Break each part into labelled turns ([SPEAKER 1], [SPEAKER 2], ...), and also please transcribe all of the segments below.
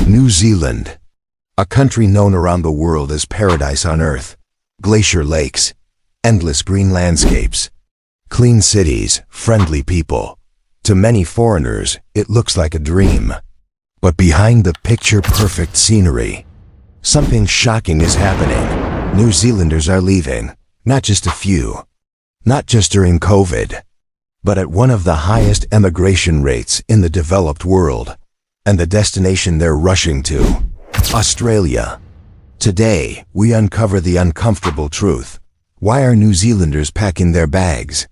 [SPEAKER 1] New Zealand, a country known around the world as paradise on earth. Glacier lakes, endless green landscapes, clean cities, friendly people. To many foreigners, it looks like a dream. But behind the picture-perfect scenery, something shocking is happening. New Zealanders are leaving, not just a few, not just during COVID, but at one of the highest emigration rates in the developed world. And the destination they're rushing to, Australia. Today, we uncover the uncomfortable truth. Why are New Zealanders packing their bags?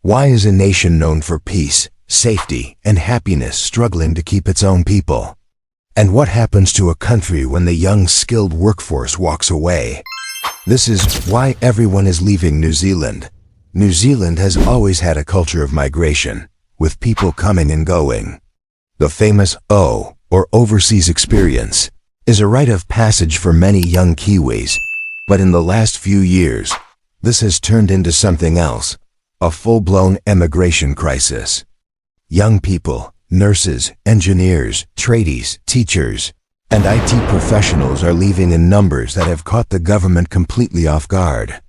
[SPEAKER 1] Why is a nation known for peace, safety, and happiness struggling to keep its own people? And what happens to a country when the young, skilled workforce walks away? This is why everyone is leaving New Zealand. New Zealand has always had a culture of migration, with people coming and going. The famous O, or overseas experience, is a rite of passage for many young Kiwis. But in the last few years, this has turned into something else, a full-blown emigration crisis. Young people, nurses, engineers, tradies, teachers, and IT professionals are leaving in numbers that have caught the government completely off guard.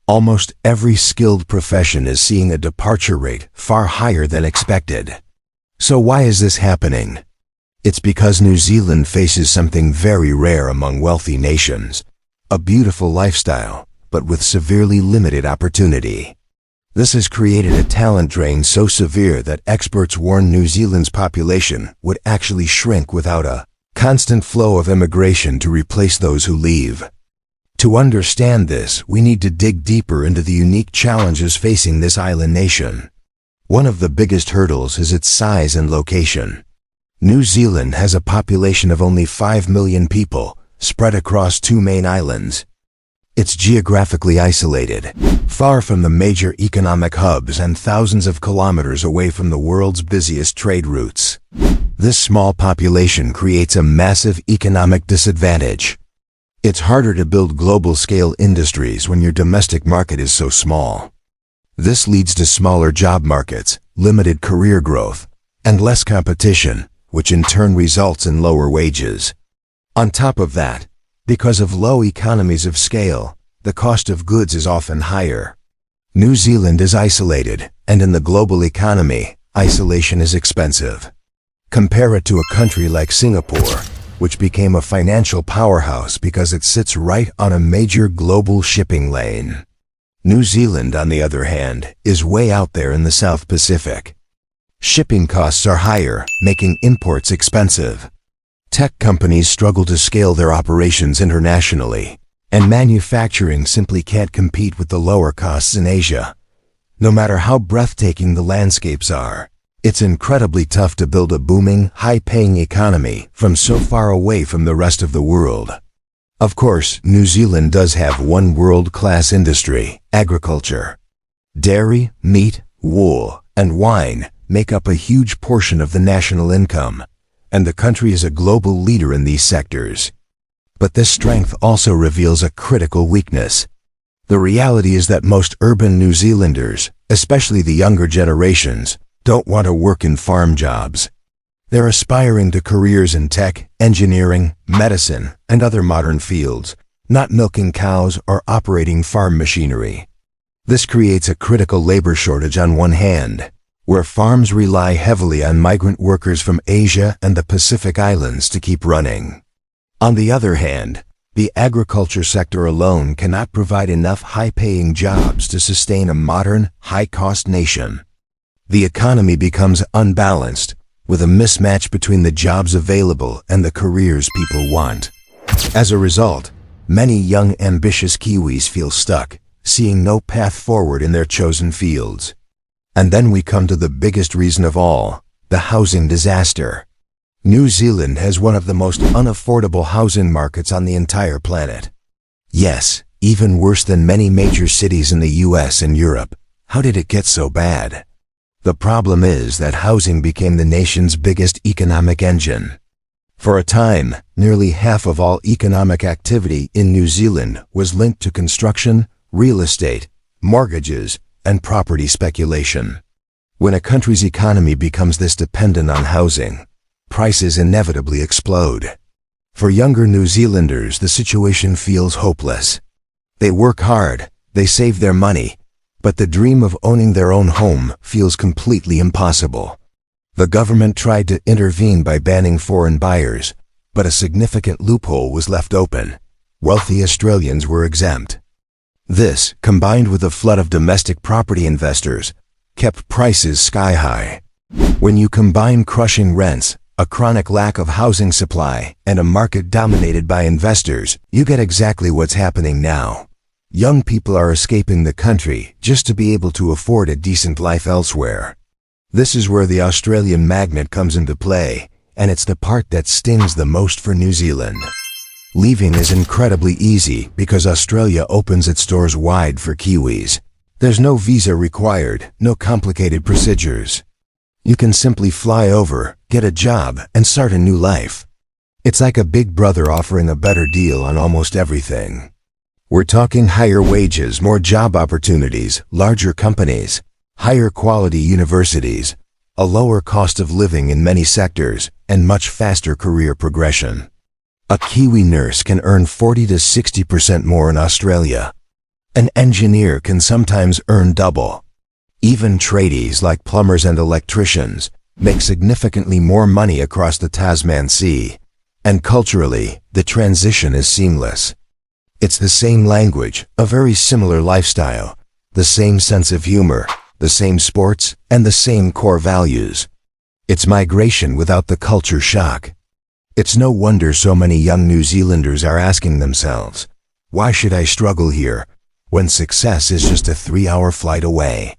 [SPEAKER 1] Almost every skilled profession is seeing a departure rate far higher than expected. So why is this happening? It's because New Zealand faces something very rare among wealthy nations, a beautiful lifestyle, but with severely limited opportunity. This has created a talent drain so severe that experts warn New Zealand's population would actually shrink without a constant flow of immigration to replace those who leave. To understand this, we need to dig deeper into the unique challenges facing this island nation. One of the biggest hurdles is its size and location. New Zealand has a population of only 5 million people, spread across 2 main islands. It's geographically isolated, far from the major economic hubs and thousands of kilometers away from the world's busiest trade routes. This small population creates a massive economic disadvantage. It's harder to build global-scale industries when your domestic market is so small. This leads to smaller job markets, limited career growth, and less competition, which in turn results in lower wages. On top of that, because of low economies of scale, the cost of goods is often higher. New Zealand is isolated, and in the global economy, isolation is expensive. Compare it to a country like Singapore, which became a financial powerhouse because it sits right on a major global shipping lane. New Zealand, on the other hand, is way out there in the South Pacific. Shipping costs are higher, making imports expensive. Tech companies struggle to scale their operations internationally, and manufacturing simply can't compete with the lower costs in Asia. No matter how breathtaking the landscapes are, it's incredibly tough to build a booming, high-paying economy from so far away from the rest of the world. Of course, New Zealand does have one world-class industry, agriculture. Dairy, meat, wool, and wine make up a huge portion of the national income, and the country is a global leader in these sectors. But this strength also reveals a critical weakness. The reality is that most urban New Zealanders, especially the younger generations, don't want to work in farm jobs. They're aspiring to careers in tech, engineering, medicine, and other modern fields, not milking cows or operating farm machinery. This creates a critical labor shortage on one hand, where farms rely heavily on migrant workers from Asia and the Pacific Islands to keep running. On the other hand, the agriculture sector alone cannot provide enough high-paying jobs to sustain a modern, high-cost nation. The economy becomes unbalanced, with a mismatch between the jobs available and the careers people want. As a result, many young, ambitious Kiwis feel stuck, seeing no path forward in their chosen fields. And then we come to the biggest reason of all, the housing disaster. New Zealand has one of the most unaffordable housing markets on the entire planet. Yes, even worse than many major cities in the US and Europe. How did it get so bad? The problem is that housing became the nation's biggest economic engine. For a time, nearly half of all economic activity in New Zealand was linked to construction, real estate, mortgages, and property speculation. When a country's economy becomes this dependent on housing, prices inevitably explode. For younger New Zealanders, the situation feels hopeless. They work hard, they save their money, but the dream of owning their own home feels completely impossible. The government tried to intervene by banning foreign buyers, but a significant loophole was left open. Wealthy Australians were exempt. This, combined with a flood of domestic property investors, kept prices sky high. When you combine crushing rents, a chronic lack of housing supply, and a market dominated by investors, you get exactly what's happening now. Young people are escaping the country just to be able to afford a decent life elsewhere. This is where the Australian magnet comes into play, and it's the part that stings the most for New Zealand. Leaving is incredibly easy because Australia opens its doors wide for Kiwis. There's no visa required, no complicated procedures. You can simply fly over, get a job, and start a new life. It's like a big brother offering a better deal on almost everything. We're talking higher wages, more job opportunities, larger companies, higher quality universities, a lower cost of living in many sectors, and much faster career progression. A Kiwi nurse can earn 40 to 60% more in Australia. An engineer can sometimes earn double. Even tradies like plumbers and electricians make significantly more money across the Tasman Sea. And culturally, the transition is seamless. It's the same language, a very similar lifestyle, the same sense of humor, the same sports, and the same core values. It's migration without the culture shock. It's no wonder so many young New Zealanders are asking themselves, why should I struggle here when success is just a 3-hour flight away?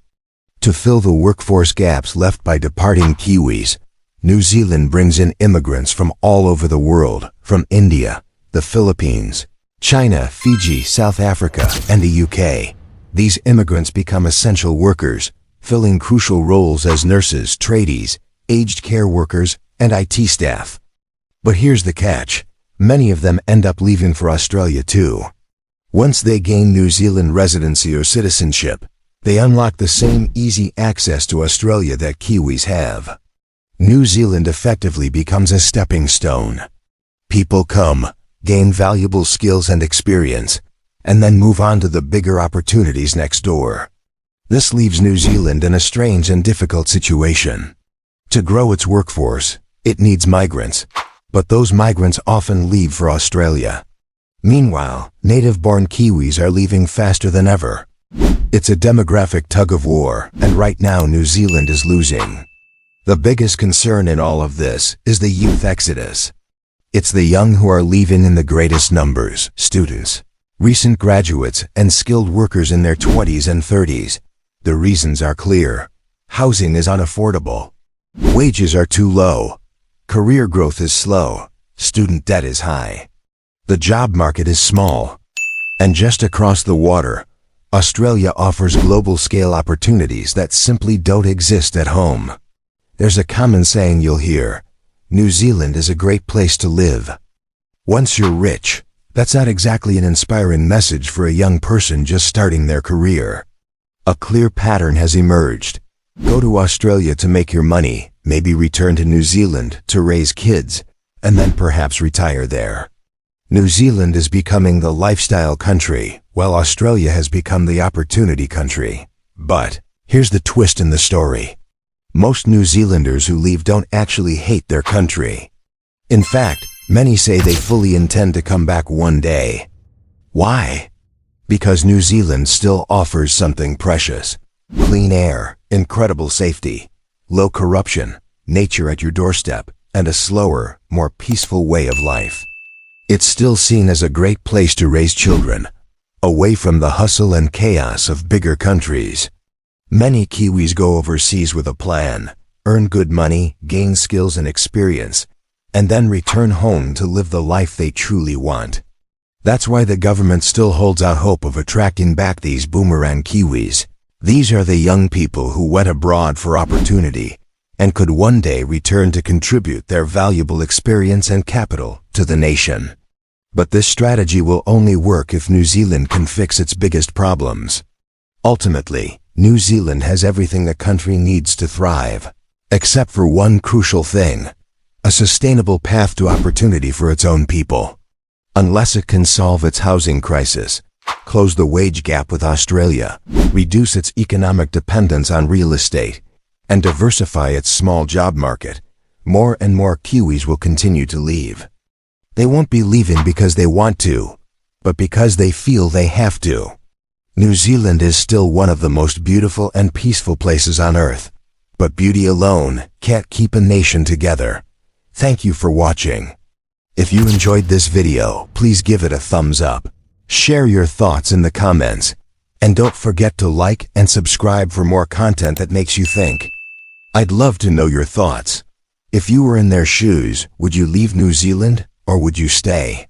[SPEAKER 1] To fill the workforce gaps left by departing Kiwis, New Zealand brings in immigrants from all over the world, from India, the Philippines, China, Fiji, South Africa, and the UK. These immigrants become essential workers, filling crucial roles as nurses, tradies, aged care workers, and IT staff. But here's the catch. Many of them end up leaving for Australia too. Once they gain New Zealand residency or citizenship, they unlock the same easy access to Australia that Kiwis have. New Zealand effectively becomes a stepping stone. People come, gain valuable skills and experience, and then move on to the bigger opportunities next door. This leaves New Zealand in a strange and difficult situation. To grow its workforce, it needs migrants, but those migrants often leave for Australia. Meanwhile, native-born Kiwis are leaving faster than ever. It's a demographic tug-of-war, and right now New Zealand is losing. The biggest concern in all of this is the youth exodus. It's the young who are leaving in the greatest numbers: students, recent graduates, and skilled workers in their 20s and 30s. The reasons are clear. Housing is unaffordable. Wages are too low. Career growth is slow. Student debt is high. The job market is small. And just across the water, Australia offers global-scale opportunities that simply don't exist at home. There's a common saying you'll hear: New Zealand is a great place to live. Once you're rich, that's not exactly an inspiring message for a young person just starting their career. A clear pattern has emerged. Go to Australia to make your money, maybe return to New Zealand to raise kids, and then perhaps retire there. New Zealand is becoming the lifestyle country, while Australia has become the opportunity country. But here's the twist in the story. Most New Zealanders who leave don't actually hate their country. In fact, many say they fully intend to come back one day. Why? Because New Zealand still offers something precious: clean air, incredible safety, low corruption, nature at your doorstep, and a slower, more peaceful way of life. It's still seen as a great place to raise children, away from the hustle and chaos of bigger countries. Many Kiwis go overseas with a plan, earn good money, gain skills and experience, and then return home to live the life they truly want. That's why the government still holds out hope of attracting back these boomerang Kiwis. These are the young people who went abroad for opportunity and could one day return to contribute their valuable experience and capital to the nation. But this strategy will only work if New Zealand can fix its biggest problems. Ultimately, New Zealand has everything the country needs to thrive, except for one crucial thing: a sustainable path to opportunity for its own people. Unless it can solve its housing crisis, close the wage gap with Australia, reduce its economic dependence on real estate, and diversify its small job market, more and more Kiwis will continue to leave. They won't be leaving because they want to, but because they feel they have to. New Zealand is still one of the most beautiful and peaceful places on Earth, but beauty alone can't keep a nation together. Thank you for watching. If you enjoyed this video, please give it a thumbs up. Share your thoughts in the comments, and don't forget to like and subscribe for more content that makes you think. I'd love to know your thoughts. If you were in their shoes, would you leave New Zealand or would you stay?